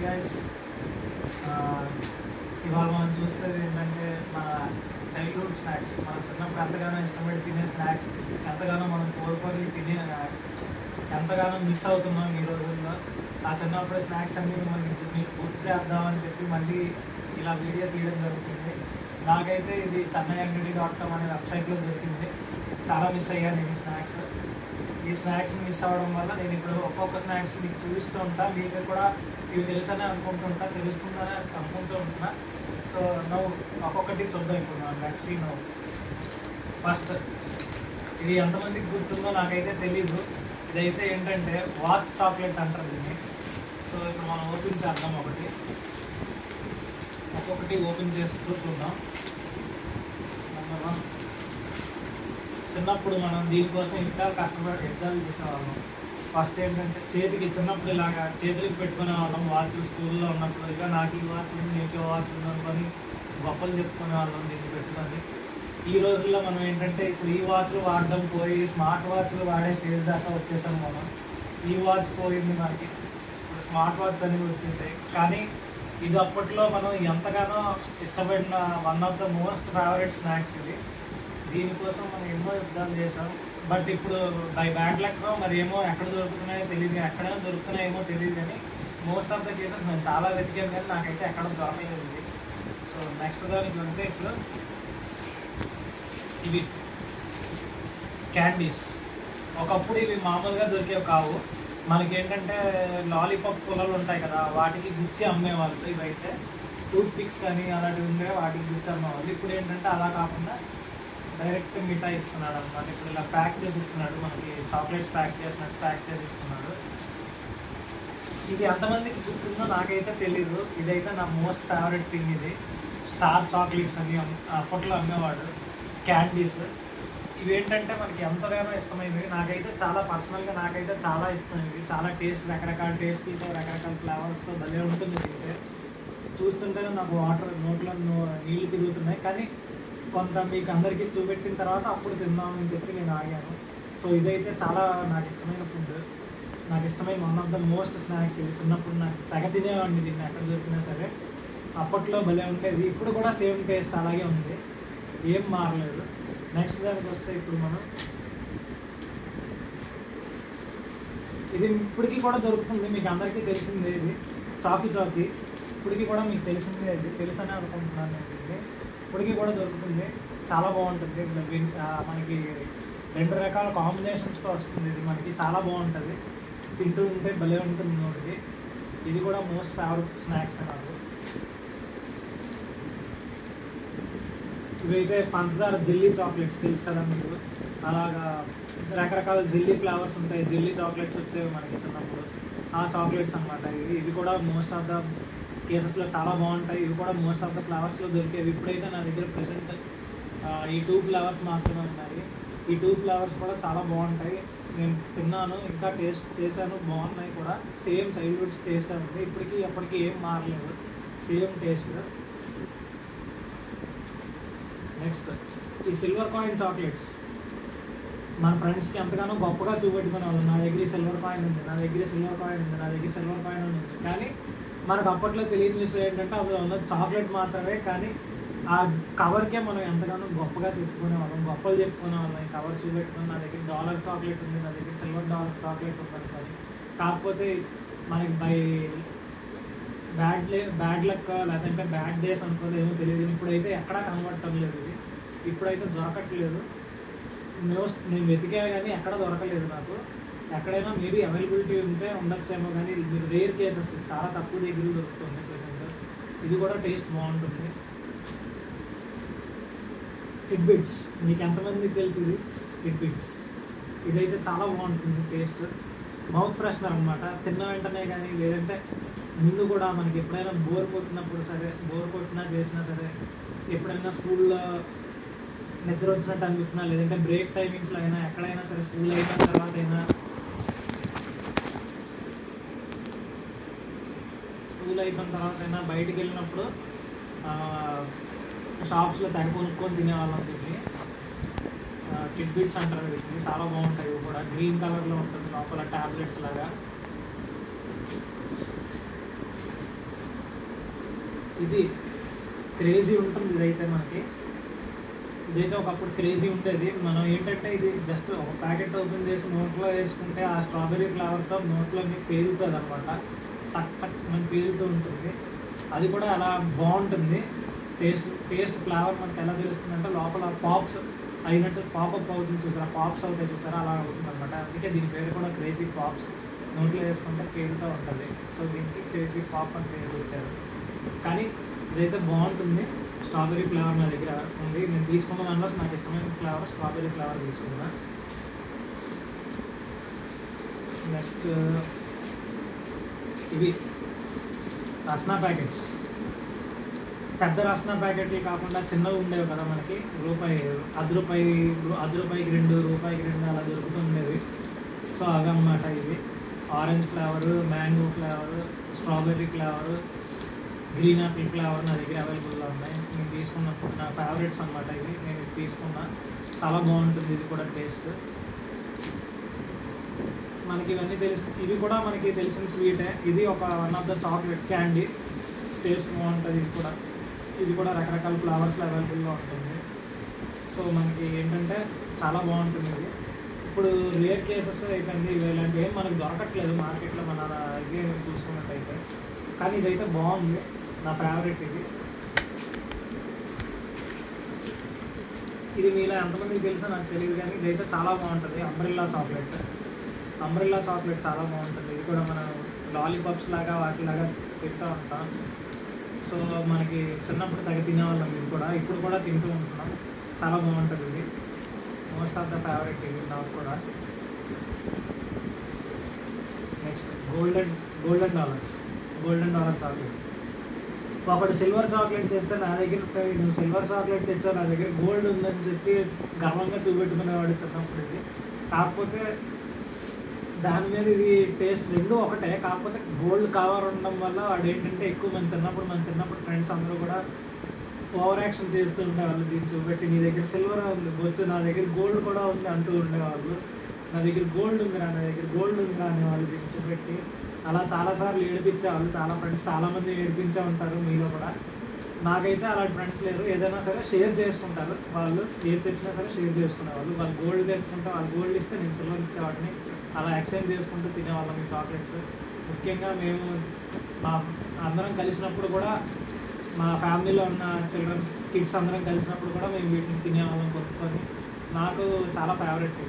Guys, ఇవాళ మనం చూసేది ఏంటంటే మన చైల్డ్హుడ్ స్నాక్స్. మనం చిన్నప్పుడు ఎంతగానో ఇష్టపడి తినే స్నాక్స్, ఎంతగానో మనం కోరుకొని తినే, ఎంతగానో మిస్ అవుతున్నాం ఈ రోజుల్లో. ఆ చిన్నప్పుడు స్నాక్స్ అన్నీ మీకు గుర్తు చేద్దామని చెప్పి మళ్ళీ ఇలా వీడియో తీయడం జరుగుతుంది. నాకైతే ఇది chennaiangadi.com అనే వెబ్సైట్లో దొరికింది. చాలా మిస్ అయ్యాను నేను ఈ స్నాక్స్ మిస్ అవ్వడం వల్ల నేను ఇప్పుడు ఒక్కొక్క స్నాక్స్ మీకు చూపిస్తూ ఉంటా. మీకు కూడా ఇవి తెలుసనే తెలుస్తుందని అనుకుంటూ ఉంటున్నా. సో నవ్వు ఒక్కొక్కటి చూద్దాం. ఇప్పుడు మనం లెట్స్ సీ నౌ. ఫస్ట్, ఇది ఎంతమందికి గుర్తుందో నాకైతే తెలీదు. ఇదైతే ఏంటంటే వాచ్ చాక్లెట్ అంటారు దీన్ని. సో ఇప్పుడు మనం ఓపెన్ చేద్దాం. ఒక్కొక్కటి ఓపెన్ చేస్తూ చూద్దాం. నెంబర్ 1, చిన్నప్పుడు మనం దీనికోసం ఇంకా కష్టపడి యుద్ధాలు చేసేవాళ్ళం. ఫస్ట్ ఏంటంటే చిన్నప్పుడు ఇలాగా చేతులకు పెట్టుకునే వాళ్ళం. వాచ్ స్కూల్లో ఉన్నప్పుడు ఇక నాకు ఈ వాచ్ ఉంది, నీకు వాచ్ ఉంది అనుకొని గొప్పలు చెప్పుకునే వాళ్ళం దీన్ని పెట్టుకొని. ఈ రోజుల్లో మనం ఏంటంటే ఇప్పుడు ఈ వాచ్లు వాడడం పోయి స్మార్ట్ వాచ్లు వాడే స్టేజ్ దాకా వచ్చేసాం మనం. ఈ వాచ్ పోయింది, మనకి ఇప్పుడు స్మార్ట్ వాచ్ అనేవి వచ్చేసాయి. కానీ ఇది అప్పట్లో మనం ఎంతగానో ఇష్టపడిన one of the most favourite snacks ఇది. దీనికోసం మనం ఎన్నో యుద్ధాలు చేసాం. బట్ ఇప్పుడు బై బ్యాడ్ లక్లో మరి ఏమో ఎక్కడ దొరుకుతున్నాయో తెలియదు, ఎక్కడైనా దొరుకుతున్నాయేమో తెలియదు. కానీ మోస్ట్ ఆఫ్ ద కేసెస్ నేను చాలా వెతికాను కానీ నాకైతే ఎక్కడ దొరకలేదు. సో నెక్స్ట్ దానికి వెళ్తే ఇప్పుడు ఇవి క్యాండీస్. ఒకప్పుడు ఇవి మామూలుగా దొరికేవి కావు. మనకేంటంటే లాలీపాప్ పొలాలు ఉంటాయి కదా, వాటికి గుచ్చి అమ్మేవాళ్ళు. ఇవైతే టూత్ పిక్స్ కానీ అలాంటివి ఉండే వాటికి గుచ్చి అమ్మేవాళ్ళు. ఇప్పుడు ఏంటంటే అలా కాకుండా డైరెక్ట్ మిఠాయి ఇస్తున్నాడు అన్నమాట. ఇప్పుడు ఇలా ప్యాక్ చేసి ఇస్తున్నాడు, మనకి చాక్లెట్స్ ప్యాక్ చేసినట్టు ప్యాక్ చేసి ఇస్తున్నాడు. ఇది ఎంతమందికి గుర్తుందో నాకైతే తెలీదు. ఇదైతే నా మోస్ట్ ఫేవరెట్ థింగ్. ఇది స్టార్ చాక్లెట్స్ అని అప్పట్లో అమ్మేవాడు. క్యాండీస్ ఇవేంటంటే మనకి ఎంతగానో ఇష్టమైనవి. నాకైతే చాలా పర్సనల్గా నాకైతే చాలా ఇష్టమైనవి. చాలా టేస్ట్, రకరకాల టేస్ట్లతో రకరకాల ఫ్లేవర్స్తో భలే ఉంటుంది. అయితే చూస్తుంటేనే నాకు నోట్లో నీళ్ళు తిరుగుతున్నాయి. కానీ కొంత మీకు అందరికీ చూపెట్టిన తర్వాత అప్పుడు తిందామని చెప్పి నేను ఆగాను. సో ఇదైతే చాలా నాకు ఇష్టమైన ఫుడ్, నాకు ఇష్టమైన one of the most snacks. ఇది చిన్నప్పుడు నాకు తెగ తినేవాడిని దీన్ని ఎక్కడ దొరికినా సరే. అప్పట్లో భలే ఉండేది. ఇప్పుడు కూడా సేమ్ టేస్ట్ అలాగే ఉంది, ఏం మారలేదు. నెక్స్ట్ దానికి వస్తే ఇప్పుడు మనం ఇది ఇప్పటికీ కూడా దొరుకుతుంది. మీకు అందరికీ తెలిసిందే ఇది చాకీ. ఇప్పటికీ కూడా మీకు తెలిసిందే, ఇది తెలుసనే అనుకుంటున్నాను నేను. ఇది ఇప్పటికీ కూడా దొరుకుతుంది, చాలా బాగుంటుంది. మనకి 2 రకాల కాంబినేషన్స్తో వస్తుంది. ఇది మనకి చాలా బాగుంటుంది, తింటూ ఉంటే భలే ఉంటుంది నోటికి. ఇది కూడా మోస్ట్ ఫేవరెట్ స్నాక్స్ నాకు. ఇవైతే పంచదార జెల్లీ చాక్లెట్స్ తెలుసు కదా మీకు. అలాగా రకరకాల జెల్లీ ఫ్లేవర్స్ ఉంటాయి. జెల్లీ చాక్లెట్స్ వచ్చేవి మనకి చిన్నప్పుడు. ఆ చాక్లెట్స్ అనమాట ఇవి కూడా మోస్ట్ ఆఫ్ ద కేసెస్లో చాలా బాగుంటాయి. ఇవి కూడా మోస్ట్ ఆఫ్ ద ఫ్లేవర్స్లో దొరికేవి. ఇప్పుడైతే నా దగ్గర ప్రెసెంట్ ఈ 2 ఫ్లేవర్స్ మాత్రమే ఉన్నాయి. ఈ 2 ఫ్లేవర్స్ కూడా చాలా బాగుంటాయి. నేను తిన్నాను, ఇంకా టేస్ట్ చేశాను, బాగున్నాయి కూడా. సేమ్ చైల్డ్హుడ్ టేస్ట్ ఉంది, ఇప్పటికీ అప్పటికి ఏం మారలేదు, సేమ్ టేస్ట్. నెక్స్ట్ ఈ సిల్వర్ కాయిన్ చాక్లెట్స్ మన ఫ్రెండ్స్కి ఎంతగానో గొప్పగా చూపెట్టుకునే వాళ్ళు. నా దగ్గర సిల్వర్ కాయిన్ ఉంది, నా దగ్గర సిల్వర్ కాయిన్ ఉంది, నా దగ్గర సిల్వర్ కాయిన్ ఉంది. కానీ మనకు అప్పట్లో తెలియని విషయం ఏంటంటే అవి ఉన్నది చాక్లెట్ మాత్రమే. కానీ ఆ కవర్కే మనం ఎంతగానో గొప్పగా చెప్పుకునే వాళ్ళం, గొప్పలు చెప్పుకునే వాళ్ళం. ఈ కవర్ చూపెట్టుకుని నా దగ్గర డాలర్ చాక్లెట్ ఉంది, నా దగ్గర సిల్వర్ డాలర్ చాక్లెట్ ఉంది అనుకోని. కాకపోతే మనకి బై బ్యాడ్ లక్ లేదంటే బ్యాడ్ డేస్ అనుకోలేదు, ఏమో తెలియదు. ఇప్పుడైతే ఎక్కడా కనబడటం లేదు. ఇది ఇప్పుడైతే దొరకట్లేదు. నేను వెతికా కానీ ఎక్కడ దొరకలేదు నాకు. ఎక్కడైనా మేబీ అవైలబిలిటీ ఉంటే ఉండొచ్చేమో, కానీ మీరు రేర్ కేసెస్, చాలా తక్కువ దగ్గర దొరుకుతుంది ప్రెసెంట్. ఇది కూడా టేస్ట్ బాగుంటుంది. టిడ్బిట్స్ మీకు ఎంతమందికి తెలుసు ఇది? టిడ్బిట్స్ ఇదైతే చాలా బాగుంటుంది టేస్ట్. మౌత్ ఫ్రెషనర్ అనమాట. తిన్న వెంటనే కానీ లేదంటే ముందు కూడా మనకి ఎప్పుడైనా బోర్ కొట్టినప్పుడు సరే, బోర్ కొట్టినా చేసినా సరే, ఎప్పుడైనా స్కూల్లో నిద్ర వచ్చినట్టు అనిపించినా, లేదంటే బ్రేక్ టైమింగ్స్లో అయినా, ఎక్కడైనా సరే, స్కూల్ అయిపోయిన తర్వాత అయినా బయటికి వెళ్ళినప్పుడు షాప్స్లో తెగ కొనుక్కొని తినేవాళ్ళం. దీన్ని టిడ్బిట్స్ అంటారు వీటిని. చాలా బాగుంటాయి. ఇవి కూడా గ్రీన్ కలర్లో ఉంటుంది, లోపల ట్యాబ్లెట్స్ లాగా. ఇది క్రేజీ ఉంటుంది. ఇదైతే ఒకప్పుడు క్రేజీ ఉండేది. మనం ఏంటంటే ఇది జస్ట్ ఒక ప్యాకెట్ ఓపెన్ చేసి నోట్లో వేసుకుంటే ఆ స్ట్రాబెర్రీ ఫ్లేవర్తో నోట్లో మీకు పేలుతుంది అనమాట. టక్ టక్ మనకి పేలుతూ ఉంటుంది. అది కూడా అలా బాగుంటుంది. టేస్ట్ ఫ్లేవర్ మనకి ఎలా తెలుస్తుంది అంటే లోపల పాప్స్ అయినట్టు పాపప్ అవుతుంది చూసారా, పాప్స్ అవుతాయి చూసారా, అలా అవుతుంది అనమాట. అందుకే దీని పేరు కూడా క్రేజీ పాప్స్. నోట్లో వేసుకుంటే పేలుతూ ఉంటుంది. సో దీనికి క్రేజీ పాప్ అని పేరు పెట్టారు. కానీ ఇదైతే బాగుంటుంది. స్ట్రాబెర్రీ ఫ్లేవర్ నా దగ్గర ఉంది. నేను తీసుకున్న దానిలో నాకు ఇష్టమైన ఫ్లేవర్ స్ట్రాబెర్రీ ఫ్లేవర్ తీసుకున్నా. నెక్స్ట్ ఇవి రస్నా ప్యాకెట్స్. పెద్ద రస్నా ప్యాకెట్లు కాకుండా చిన్నవి ఉండేవి కదా మనకి, రూపాయికి 2, రూపాయికి 2 అలా దొరుకుతుండేవి. సో అవి అన్నమాట ఇవి. Orange flavour, mango flavour, strawberry flavour, green Apple flavour నా దగ్గర అవైలబుల్గా ఉన్నాయి. నేను తీసుకున్నప్పుడు నా ఫేవరెట్స్ అన్నమాట ఇవి. నేను ఇది తీసుకున్నా, చాలా బాగుంటుంది. ఇది కూడా టేస్ట్ మనకి ఇవన్నీ ఇవి కూడా మనకి తెలిసిన స్వీటే. ఇది ఒక one of the chocolate candy. Taste బాగుంటుంది. ఇది కూడా రకరకాల ఫ్లేవర్స్లో అవైలబుల్గా ఉంటుంది. సో మనకి ఏంటంటే చాలా బాగుంటుంది ఇది. ఇప్పుడు రేర్ కేసెస్ అయిపోయింది. ఇలాంటివి ఏం మనకు దొరకట్లేదు మార్కెట్లో మన ఇదే చూసుకున్నట్టయితే. కానీ ఇదైతే బాగుంది, నా ఫేవరెట్ ఇది మీలో ఎంతమందికి తెలుసో నాకు తెలియదు, కానీ ఇదైతే చాలా బాగుంటుంది. అంబ్రెల్లా చాక్లెట్ చాలా బాగుంటుంది. ఇది కూడా మనం లాలీపాప్స్ లాగా వాటిలాగా తింటూ ఉంటాం. సో మనకి చిన్నప్పుడు తినేవాళ్ళం. ఇది కూడా ఇప్పుడు కూడా తింటూ ఉంటున్నాం. చాలా బాగుంటుంది. ఇది మోస్ట్ ఆఫ్ ద ఫేవరెట్ ఇది నాకు కూడా. Next golden dollar chocolate. ఒకటి సిల్వర్ చాక్లెట్ తెస్తే నా దగ్గర నువ్వు సిల్వర్ చాక్లెట్ తెచ్చావు, నా దగ్గర గోల్డ్ ఉందని చెప్పి గర్వంగా చూపెట్టుకునేవాడు చిన్నప్పుడు. ఇది కాకపోతే దాని మీద ఇది టేస్ట్ రెండు ఒకటే. కాకపోతే గోల్డ్ కవర్ ఉండడం వల్ల వాడు ఏంటంటే ఎక్కువ మన చిన్నప్పుడు ఫ్రెండ్స్ అందరూ కూడా ఓవర్ యాక్షన్ చేస్తూ ఉండేవాళ్ళు. దీన్ని చూపెట్టి నీ దగ్గర సిల్వర్ ఉంది వచ్చు, నా దగ్గర గోల్డ్ కూడా ఉంది అంటూ ఉండేవాళ్ళు. నా దగ్గర గోల్డ్ ఉందిరా అనేవాళ్ళు దీన్ని చూపెట్టి. అలా చాలాసార్లు ఏడిపించేవాళ్ళు. చాలా ఫ్రెండ్స్ చాలామంది ఏడిపించే ఉంటారు మీలో కూడా. నాకైతే అలాంటి ఫ్రెండ్స్ లేరు. ఏదైనా సరే షేర్ చేసుకుంటారు వాళ్ళు. ఏది తెచ్చినా సరే షేర్ చేసుకునేవాళ్ళు. వాళ్ళు గోల్డ్ తెచ్చుకుంటే వాళ్ళు గోల్డ్ ఇస్తే నేను సిల్వర్ ఇచ్చేవాడిని. అలా ఎక్స్చేంజ్ చేసుకుంటూ తినేవాళ్ళం ఈ చాక్లెట్స్. ముఖ్యంగా మేము అందరం కలిసినప్పుడు కూడా, మా ఫ్యామిలీలో ఉన్న కిడ్స్ అందరం కలిసినప్పుడు కూడా మేము వీటిని తినేవాళ్ళం కొనుక్కొని. నాకు చాలా ఫేవరెట్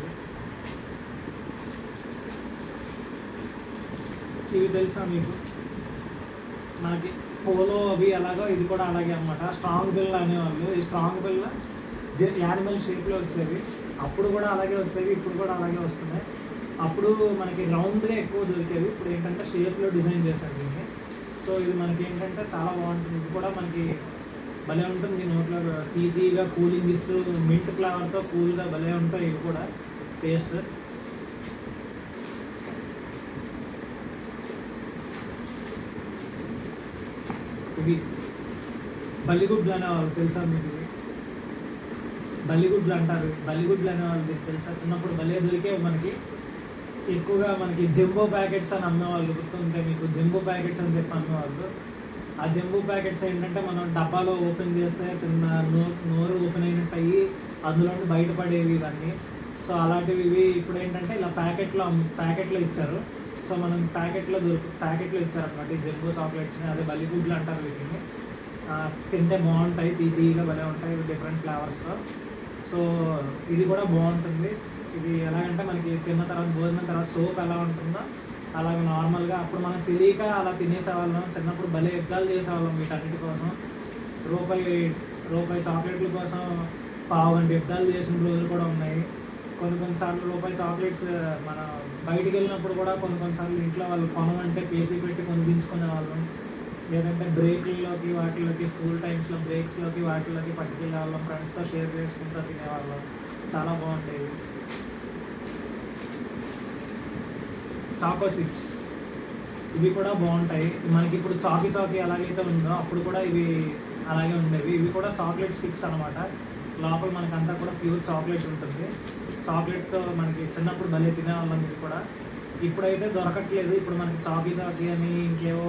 ఇవి తెలుసా మీకు? మనకి పోలో అవి ఎలాగో ఇది కూడా అలాగే అన్నమాట. స్ట్రాంగ్ బిల్ అనేవాళ్ళు. ఈ స్ట్రాంగ్ బిల్ యానిమల్ షేప్లో వచ్చేవి. అప్పుడు కూడా అలాగే వచ్చేవి, ఇప్పుడు కూడా అలాగే వస్తున్నాయి. అప్పుడు మనకి రౌండ్గా ఎక్కువ దొరికేవి. ఇప్పుడు ఏంటంటే షేప్లో డిజైన్ చేశారు దీన్ని. సో ఇది మనకి ఏంటంటే చాలా బాగుంటుంది. ఇది కూడా మనకి భలే ఉంటుంది. నోట్లో తీగా కూలింగ్ ఇస్తూ మింట్ ఫ్లేవర్తో కూల్గా భలే ఉంటాయి ఇవి కూడా టేస్ట్. ఇవి బల్లిగుడ్లు అనేవాళ్ళు తెలుసా మీకు? బల్లిగుడ్లు అంటారు. బల్లిగుడ్లు అనేవాళ్ళు తెలుసా? చిన్నప్పుడు భలే దొరికేవి మనకి. ఎక్కువగా మనకి జంబో ప్యాకెట్స్ అని అమ్మేవాళ్ళు. గుర్తుంటే మీకు? జంబో ప్యాకెట్స్ అని చెప్పి అమ్మేవాళ్ళు. ఆ జంబో ప్యాకెట్స్ ఏంటంటే మనం డబ్బాలో ఓపెన్ చేస్తే చిన్న నోరు ఓపెన్ అయినట్టు అయ్యి అందులో బయటపడేవి ఇవన్నీ. సో అలాంటివి ఇవి ఇప్పుడు ఏంటంటే ఇలా ప్యాకెట్లో ఇచ్చారు. సో మనం ప్యాకెట్లో ఇచ్చారనమాట ఈ జంబో చాక్లెట్స్ని. అదే బల్లిగుడ్లు అంటారు వీటిని. తింటే బాగుంటాయి, తీగా భలే ఉంటాయి. ఇవి డిఫరెంట్ ఫ్లేవర్స్లో. సో ఇది కూడా బాగుంటుంది. ఇది ఎలాగంటే మనకి భోజనం తర్వాత సోప్ ఎలా ఉంటుందో అలాగే నార్మల్గా అప్పుడు మనకు తెలియక అలా తినేసేవాళ్ళం. చిన్నప్పుడు భలే యుద్ధాలు చేసేవాళ్ళం వీటన్నిటి కోసం. రూపాయి చాక్లెట్ల కోసం పావుగంట యుద్ధాలు చేసిన రోజులు కూడా ఉన్నాయి. కొన్నిసార్లు రూపాయి చాక్లెట్స్ మన బయటికి వెళ్ళినప్పుడు కూడా కొన్నిసార్లు ఇంట్లో వాళ్ళు కొనమంటే పేచీ పెట్టి కొనిపించుకునే వాళ్ళం. లేదంటే బ్రేక్లలోకి వాటిలోకి స్కూల్ టైమ్స్లో బ్రేక్స్లోకి వాటిలోకి పట్టుకెళ్ళే వాళ్ళం. ఫ్రెండ్స్తో షేర్ చేసుకుంటూ తినేవాళ్ళం. చాలా బాగుంటాయి. చాకో చిప్స్ ఇవి కూడా బాగుంటాయి. మనకి ఇప్పుడు చాకీ ఎలాగైతే ఉందో అప్పుడు కూడా ఇవి అలాగే ఉండేవి. ఇవి కూడా చాక్లెట్ స్టిక్స్ అనమాట. లోపల మనకి అంతా కూడా ప్యూర్ చాక్లెట్ ఉంటుంది. చాక్లెట్తో మనకి చిన్నప్పుడు భలే తినేవాళ్ళం. ఇది కూడా ఇప్పుడైతే దొరకట్లేదు. ఇప్పుడు మనకి చాకీ అని ఇంకేవో